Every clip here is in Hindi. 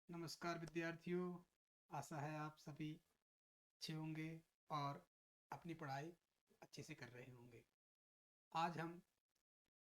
नमस्कार विद्यार्थियों, आशा है आप सभी अच्छे होंगे और अपनी पढ़ाई अच्छे से कर रहे होंगे। आज हम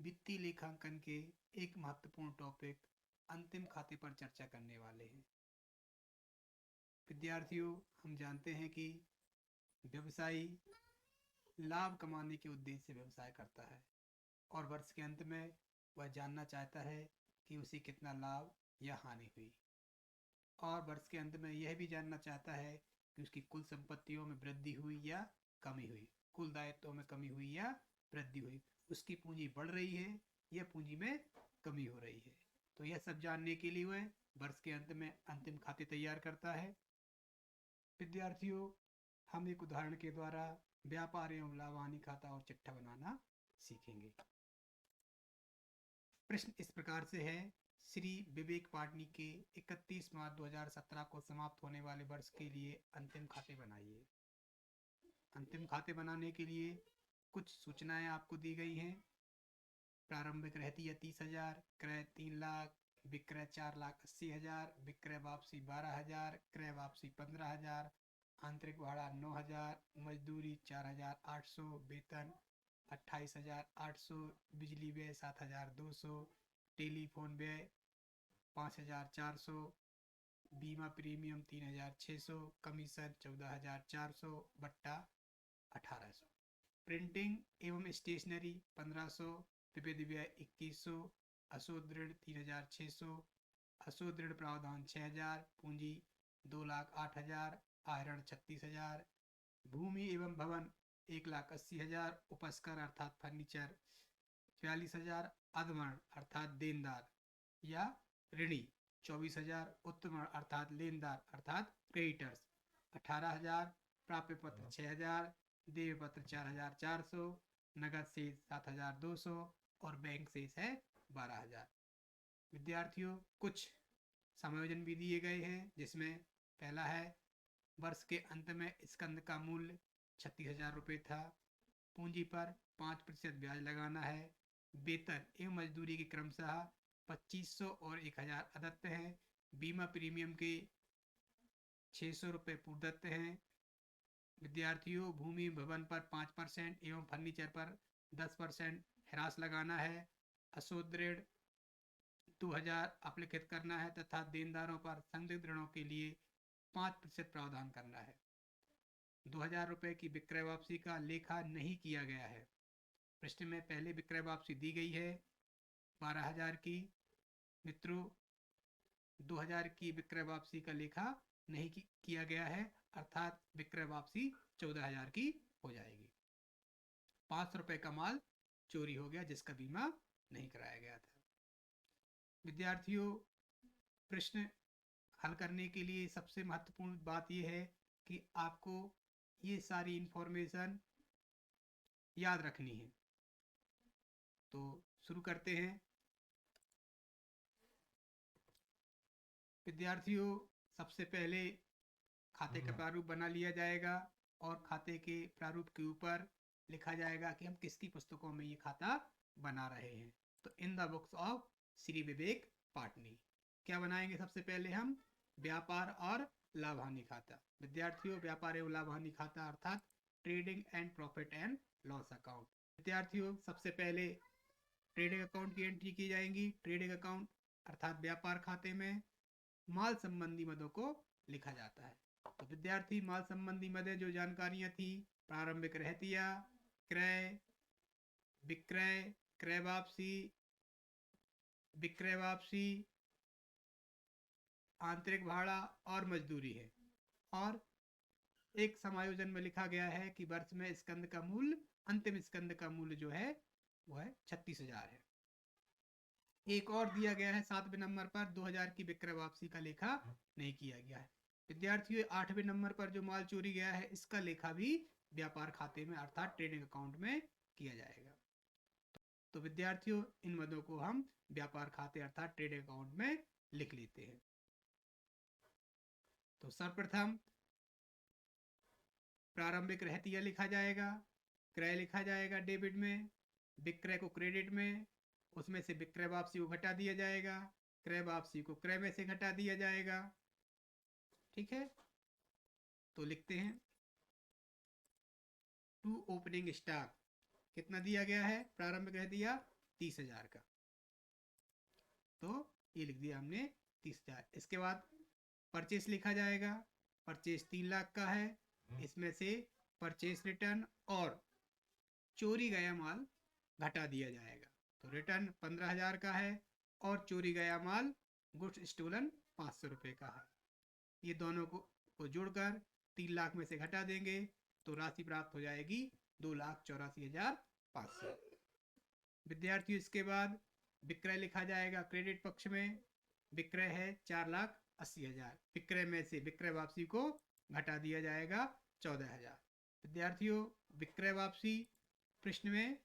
वित्तीय लेखांकन के एक महत्वपूर्ण टॉपिक अंतिम खाते पर चर्चा करने वाले हैं। विद्यार्थियों, हम जानते हैं कि व्यवसायी लाभ कमाने के उद्देश्य से व्यवसाय करता है और वर्ष के अंत में वह जानना चाहता है कि उसे कितना लाभ या हानि हुई, और वर्ष के अंत में यह भी जानना चाहता है कि उसकी कुल संपत्तियों में वृद्धि हुई या कमी हुई, कुल दायित्वों में कमी हुई या वृद्धि हुई, उसकी पूंजी बढ़ रही है या पूंजी में कमी हो रही है। तो यह सब जानने के लिए वह वर्ष के अंत में अंतिम खाते तैयार करता है। विद्यार्थियों, हम एक उदाहरण के द्वारा व्यापार एवं लाभ हानि खाता और चिट्ठा बनाना सीखेंगे। प्रश्न इस प्रकार से है, श्री विवेक पाटनी के 31 मार्च 2017 को समाप्त होने वाले वर्ष के लिए अंतिम खाते बनाइए। अंतिम खाते बनाने के लिए कुछ सूचनाएं आपको दी गई हैं। प्रारंभिक रहतिया 30,000, क्रय 3 लाख, विक्रय 4,80,000, विक्रय वापसी 12,000, क्रय वापसी 15,000, आंतरिक भाड़ा 9,000, मजदूरी 4,800, वेतन 28,800, बिजली व्यय 7,200, टेलीफोन व्यय 5,400, बीमा प्रीमियम 3,600, कमीशन 14,400, बट्टा 1,800, प्रिंटिंग एवं स्टेशनरी 1,500, विविध व्यय 2,100, अशोध ऋण 3,600, अशोध ऋण प्रावधान 6,000, पूंजी 2,08,000, आहरण 36,000, भूमि एवं भवन 1,80,000, उपस्कर अर्थात फर्नीचर 42,000, अधमरण अर्थात देनदार या ऋणी 24,000, उत्तमरण अर्थात लेनदार अर्थात क्रेडिटर्स 18,000, प्राप्य पत्र 6,000, देय पत्र 4,400, नगद शेष 7,200 और बैंक शेष है 12,000। विद्यार्थियों, कुछ समायोजन भी दिए गए हैं, जिसमें पहला है वर्ष के अंत में स्कंद का मूल्य 36,000 रुपये था, पूंजी पर 5% ब्याज लगाना है, वेतन एवं मजदूरी के क्रमशः 2,500 और 1,000 अदत्त हैं, बीमा प्रीमियम के 600 रुपये पूर्वदत्त हैं। विद्यार्थियों, भूमि भवन पर 5% एवं फर्नीचर पर 10% ह्रास लगाना है, अशोध ऋण 2,000 अपलिखित करना है तथा देनदारों पर संदिग्ध ऋणों के लिए 5% प्रावधान करना है। 2,000 रुपये की विक्रय वापसी का लेखा नहीं किया गया है। प्रश्न में पहले विक्रय वापसी दी गई है 12,000 की। मित्रों, 2,000 की विक्रय वापसी का लेखा नहीं किया गया है, अर्थात विक्रय वापसी 14,000 की हो जाएगी। 500 रुपये का माल चोरी हो गया जिसका बीमा नहीं कराया गया था। विद्यार्थियों, प्रश्न हल करने के लिए सबसे महत्वपूर्ण बात यह है कि आपको ये सारी इंफॉर्मेशन याद रखनी है। तो शुरू करते हैं। विद्यार्थियों, सबसे पहले खाते का प्रारूप बना लिया जाएगा और खाते के प्रारूप के ऊपर लिखा जाएगा कि हम किसकी पुस्तकों में ये खाता बना रहे हैं। तो in the books of Shri Vivek Patni क्या बनाएंगे? सबसे पहले हम व्यापार और लाभ हानि खाता। विद्यार्थियों, व्यापार एवं लाभ हानि खाता अर्थात trading and profit and loss account. विद्यार्थियों, सबसे पहले ट्रेडिंग अकाउंट की एंट्री की जाएंगी। ट्रेडिंग अकाउंट अर्थात व्यापार खाते में माल संबंधी मदों को लिखा जाता है। तो विद्यार्थी, माल संबंधी मदें जो जानकारियां थी, प्रारंभिक रहतिया, क्रय, विक्रय, क्रय वापसी, विक्रय वापसी, आंतरिक भाड़ा और मजदूरी है। और एक समायोजन में लिखा गया है कि वर्ष में स्कंद का मूल्य, अंतिम स्कंद का मूल्य जो है वो है 36,000 है। एक और दिया गया है 7वें नंबर पर 2,000 की विक्रय वापसी का लेखा नहीं किया गया है। विद्यार्थियों, 8वें नंबर पर जो माल चोरी गया है इसका लेखा भी व्यापार खाते में अर्थात ट्रेडिंग अकाउंट में किया जाएगा। तो विद्यार्थियों, इन मदों को हम व्यापार खाते अर्थात ट्रेडिंग अकाउंट में लिख लेते हैं। तो सर्वप्रथम प्रारंभिक रहतिया लिखा जाएगा, क्रय लिखा जाएगा डेबिट में, विक्रय को क्रेडिट में, उसमें से विक्रय वापसी को घटा दिया जाएगा, क्रय वापसी को क्रय में से घटा दिया जाएगा। ठीक है, तो लिखते हैं टू ओपनिंग स्टॉक कितना दिया गया है, प्रारंभ कह दिया 30,000 का, तो ये लिख दिया हमने 30,000। इसके बाद परचेस लिखा जाएगा, परचेस 3 लाख का है, इसमें से परचेस रिटर्न और चोरी गया माल घटा दिया जाएगा। तो रिटर्न 15,000 का है और चोरी गया माल गुड्स स्टोलन 500 रुपये का है। ये दोनों को जोड़कर 3 लाख में से घटा देंगे तो राशि प्राप्त हो जाएगी 2,84,500। विद्यार्थियों इसके बाद विक्रय लिखा जाएगा। क्रेडिट पक्ष में विक्रय है 4,80,000, विक्रय में से विक्रय वापसी को घटा दिया जाएगा 14,000। विद्यार्थियों विक्रय वापसी प्रश्न में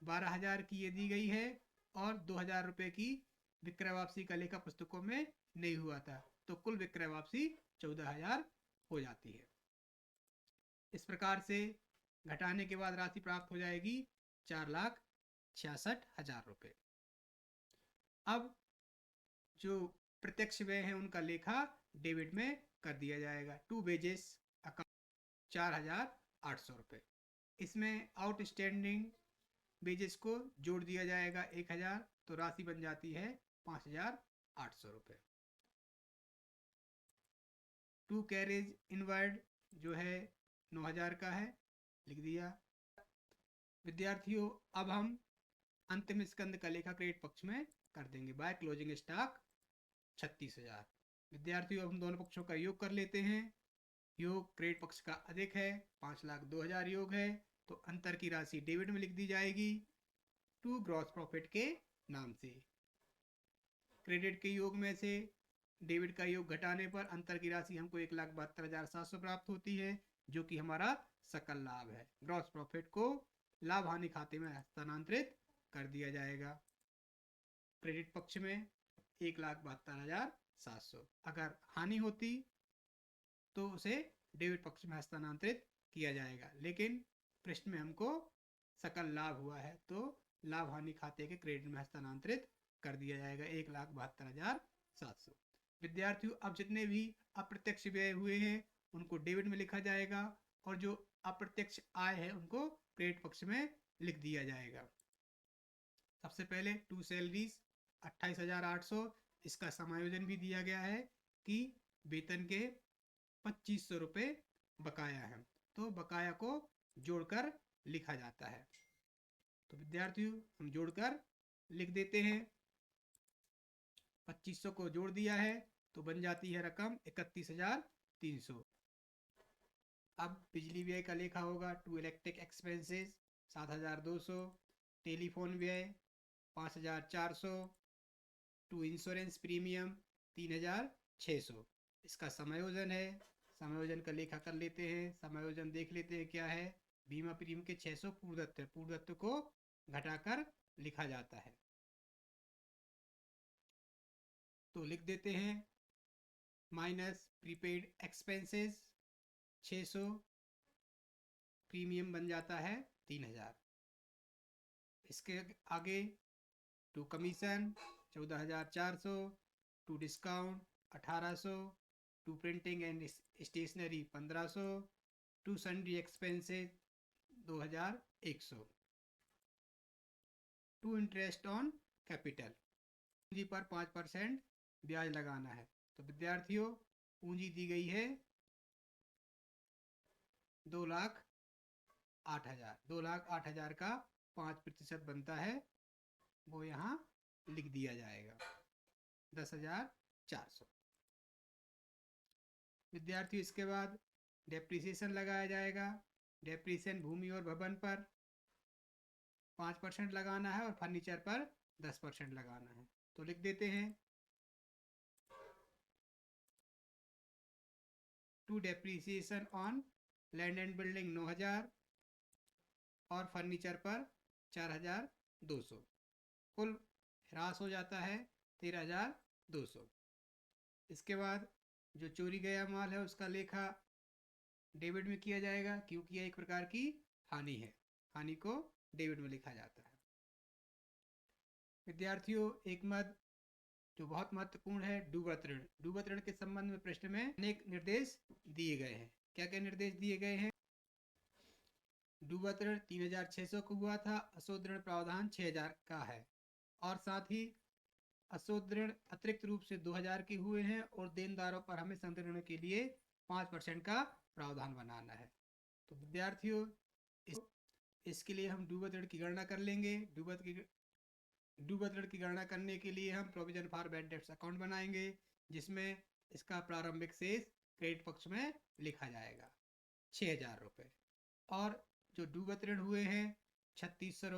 12,000 की ये दी गई है और 2,000 रुपये की विक्रय वापसी का लेखा पुस्तकों में नहीं हुआ था, तो कुल विक्रय वापसी 14,000 हो जाती है। इस प्रकार से घटाने के बाद राशि प्राप्त हो जाएगी 4,66,000 रुपये। अब जो प्रत्यक्ष व्यय है उनका लेखा डेबिट में कर दिया जाएगा। टू वेजेस अकाउंट 4,800 रुपये, इसमें आउटस्टैंडिंग वेजेस को जोड़ दिया जाएगा 1,000, तो राशि बन जाती है 5,800 रुपये। टू कैरेज इनवर्ड जो है 9,000 का है, लिख दिया। विद्यार्थियों अब हम अंतिम स्कंद का लेखा क्रेडिट पक्ष में कर देंगे। By closing stock 36,000। विद्यार्थियों अब हम दोनों पक्षों का योग कर लेते हैं। योग क्रेडिट पक्ष का अधिक है, 5,02,000 योग है, तो अंतर की राशि डेबिट में लिख दी जाएगी टू ग्रॉस प्रॉफिट के नाम से। क्रेडिट के योग में से डेबिट का योग घटाने पर अंतर की राशि हमको 1,72,700 प्राप्त होती है, जो कि हमारा सकल लाभ है। ग्रॉस प्रॉफिट को लाभ हानि खाते में हस्तांतरित कर दिया जाएगा। क्रेडिट पक्ष में 1,72,700, अगर हानि होती तो उसे डेबिट पक्ष में हस्तांतरित किया जाएगा, लेकिन प्रश्न में हमको सकल लाभ हुआ है तो लाभ हानि खाते के क्रेडिट में हस्तांतरित कर दिया जाएगा 1,72,700। विद्यार्थियों अब जितने भी अप्रत्यक्ष व्यय हुए हैं उनको डेबिट में लिखा जाएगा और जो अप्रत्यक्ष आय है उनको क्रेडिट पक्ष में लिख दिया जाएगा। सबसे पहले टू सैलरीज 28,800, इसका समायोजन भी दिया गया है कि वेतन के 2,500 रुपये बकाया है, तो बकाया को जोड़कर लिखा जाता है। तो विद्यार्थियों हम जोड़कर लिख देते हैं। 2,500 को जोड़ दिया है तो बन जाती है रकम 31,300। अब बिजली व्यय का लेखा होगा। टू इलेक्ट्रिक एक्सपेंसेस 7,200, टेलीफोन व्यय 5,400, टू इंश्योरेंस प्रीमियम 3,600। इसका समायोजन है, समायोजन का लेखा कर लेते हैं। समायोजन देख लेते हैं क्या है। बीमा प्रीमियम के 600 पूर्वदत्त है, पूर्वदत्त को घटाकर लिखा जाता है, तो लिख देते हैं माइनस प्रीपेड एक्सपेंसेस 600, प्रीमियम बन जाता है 3,000। इसके आगे to commission 14,400, to discount 1,800, to printing and stationery 1,500, to sundry expenses 2,100, to interest on capital, पूंजी पर 5% ब्याज लगाना है। तो विद्यार्थियों पूंजी दी गई है 2,08,000, 2,08,000 का 5% बनता है, वो यहाँ लिख दिया जाएगा 10,400। विद्यार्थी इसके बाद डेप्रिसिएशन लगाया जाएगा। डेप्रिसिएशन भूमि और भवन पर 5% लगाना है और फर्नीचर पर 10% लगाना है, तो लिख देते हैं to depreciation on land and building 9,000 और फर्नीचर पर 4,200, कुल ह्रास हो जाता है 13,200। इसके बाद जो चोरी गया माल है उसका लेखा डेबिट में किया जाएगा, क्योंकि यह एक प्रकार की हानि है, हानि को डेबिट में लिखा जाता है। विद्यार्थियों एक मत जो बहुत महत्वपूर्ण है, डूबत ऋण। डूबत ऋण के संबंध में प्रश्न में अनेक निर्देश दिए गए हैं। क्या क्या निर्देश दिए गए हैं? डूबत ऋण 3600 का हुआ था, अशोध ऋण प्रावधान 6000 का है, और साथ ही अशोध ऋण अतिरिक्त रूप से 2000 के हुए हैं, और देनदारों पर हमें संशोधन ऋण के लिए 5% का प्रावधान बनाना है। तो विद्यार्थियों, इसके लिए हम डूबत ऋण की गणना कर लेंगे। डूबत ऋण की गणना करने के लिए हम provision for bad dates account बनाएंगे, जिसमें इसका प्रारंभिक शेष क्रेडिट पक्ष में लिखा जाएगा 6000 रुपये, और जो डूबत ऋण हुए हैं 3600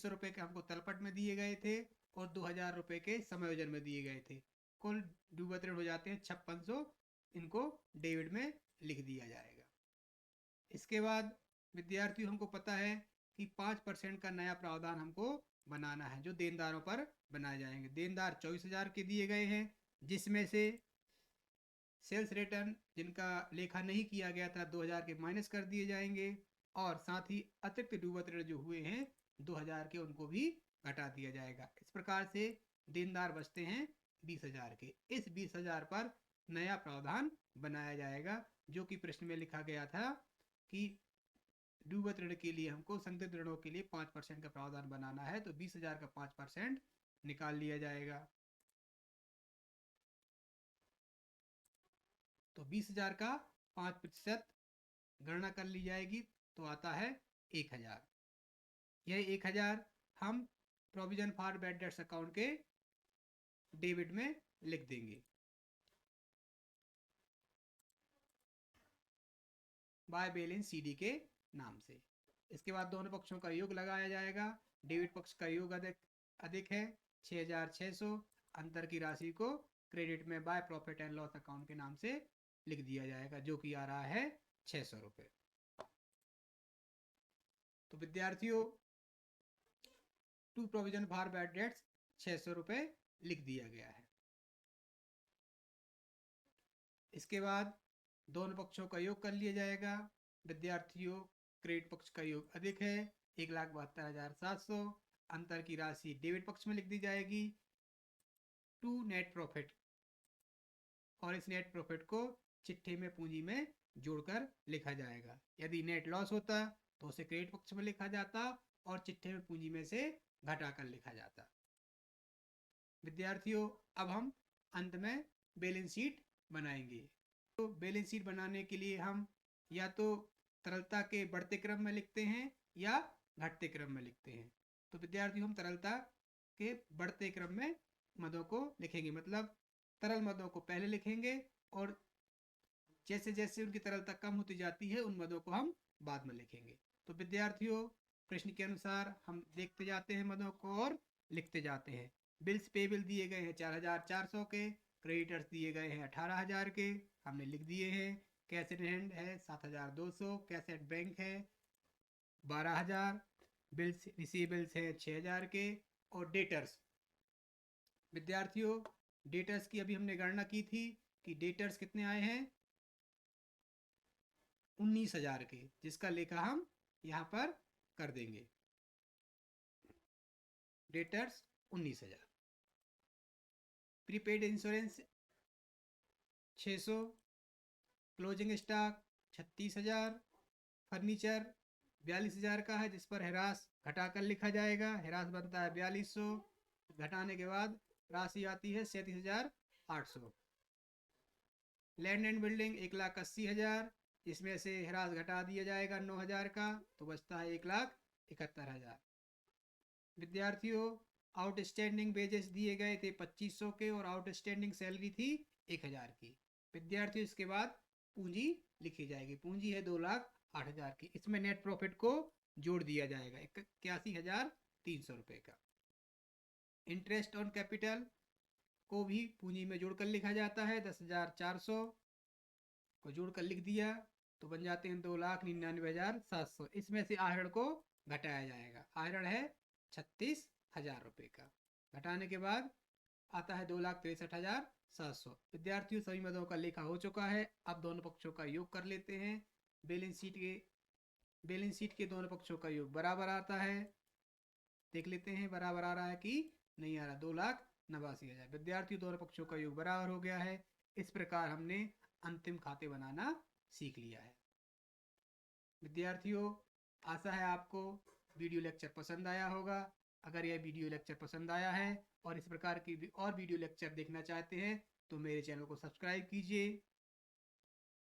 रुपये के हमको तलपट में दिए गए थे, और 2000 रुपये के समायोजन में दिए गए थे। कुल डूबत ऋण हो जाते हैं 5600, इनको डेबिट में लिख दिया जाएगा। इसके बाद विद्यार्थियों, हमको पता है कि 5% का नया प्रावधान हमको बनाना है, जो देनदारों पर बनाए जाएंगे। देनदार 24,000 के दिए गए हैं, जिसमें से सेल्स रिटर्न जिनका लेखा नहीं किया गया था 2000 के माइनस कर दिए जाएंगे, और साथ ही अतिरिक्त डूबत ऋण जो हुए हैं 2000 के, उनको भी घटा दिया जाएगा। इस प्रकार से देनदार बचते हैं 20,000 के। इस 20,000 पर नया प्रावधान बनाया जाएगा, जो कि प्रश्न में लिखा गया था कि डूबत ऋण के लिए हमको संदिग्ध ऋणों के लिए 5% का प्रावधान बनाना है, तो 20,000 का 5% निकाल लिया जाएगा। तो 20,000 का 5% गणना कर ली जाएगी, तो आता है 1,000। यह 1,000 हम provision for bad dates account के डेबिट में लिख देंगे बाय बैलेंस सीडी के नाम से। इसके बाद दोनों पक्षों का योग लगाया जाएगा। डेबिट पक्ष का योग अधिक है 6600, अंतर की राशि को क्रेडिट में by profit and loss account के नाम से लिख दिया जाएगा, जो कि आ रहा है 600 रुपये। तो विद्यार्थियों, to provision for bad debts 600 रुपये लिख दिया गया है। इसके बाद दोनों पक्षों का योग कर लिया जाएगा। विद्यार्थियों, क्रेडिट पक्ष का योग अधिक है 1,72,700, अंतर की राशि डेबिट पक्ष में लिख दी जाएगी टू नेट प्रॉफिट, और इस नेट प्रॉफिट को चिट्ठे में पूंजी में जोड़कर लिखा जाएगा। यदि नेट लॉस होता तो उसे क्रेडिट पक्ष में लिखा जाता, और चिट्ठे में पूंजी में से घटाकर लिखा जाता। विद्यार्थियों, अब हम अंत में बैलेंस शीट बनाएंगे। तो बैलेंस शीट बनाने के लिए हम या तो तरलता के बढ़ते क्रम में लिखते हैं या घटते क्रम में लिखते हैं। तो विद्यार्थियों, हम तरलता के बढ़ते क्रम में मदों को लिखेंगे, मतलब तरल मदों को पहले लिखेंगे, और जैसे जैसे उनकी तरलता कम होती जाती है उन मदों को हम बाद में लिखेंगे। तो विद्यार्थियों, प्रश्न के अनुसार हम देखते जाते हैं मदों को और लिखते जाते हैं। बिल्स पेबल दिए गए हैं 4,400 के, क्रेडिटर्स दिए गए हैं 18,000 के, हमने लिख दिए हैं। कैश इन हैंड है 7,200, कैश एट बैंक है 12,000, बिल्स रिसीवेबल्स है 6,000 के, और डेटर्स, विद्यार्थियों डेटर्स की अभी हमने गणना की थी कि डेटर्स कितने आए हैं 19,000 के, जिसका लेखा हम यहाँ पर कर देंगे। Debtors 19,000, prepaid insurance 600, closing stock 36,000, furniture 42,000 का है, जिस पर हिरास घटाकर लिखा जाएगा। हिरास बनता है 4200, घटाने के बाद राशि आती है 37,800। लैंड एंड बिल्डिंग 1,80,000, इसमें से हिरास घटा दिया जाएगा 9,000 का, तो बचता है 1,71,000। विद्यार्थियों, आउटस्टैंडिंग वेजेस दिए गए थे 2500 के, और आउटस्टैंडिंग सैलरी थी 1,000 की। विद्यार्थियों, इसके बाद पूंजी लिखी जाएगी। पूंजी है 2,08,000 की, इसमें नेट प्रॉफिट को जोड़ दिया जाएगा 81,300 रुपये का। इंटरेस्ट ऑन कैपिटल को भी पूंजी में जोड़कर लिखा जाता है 10,400 को जोड़कर लिख दिया, तो बन जाते हैं 2,99,700। इसमें से आहरण को घटाया जाएगा। आहरण है 36,000 रुपये का, घटाने के बाद आता है 2,63,700। विद्यार्थियों, सभी मदों का लेखा हो चुका है। अब दोनों पक्षों का योग कर लेते हैं। बैलेंस शीट के दोनों पक्षों का योग बराबर आता है। देख लेते हैं बराबर आ रहा है कि नहीं आ रहा। 89,000। विद्यार्थियों दोनों पक्षों का योग बराबर हो गया है। इस प्रकार हमने अंतिम खाते बनाना सीख लिया है। विद्यार्थियों, आशा है आपको वीडियो लेक्चर पसंद आया होगा। अगर यह वीडियो लेक्चर पसंद आया है और इस प्रकार की और वीडियो लेक्चर देखना चाहते हैं तो मेरे चैनल को सब्सक्राइब कीजिए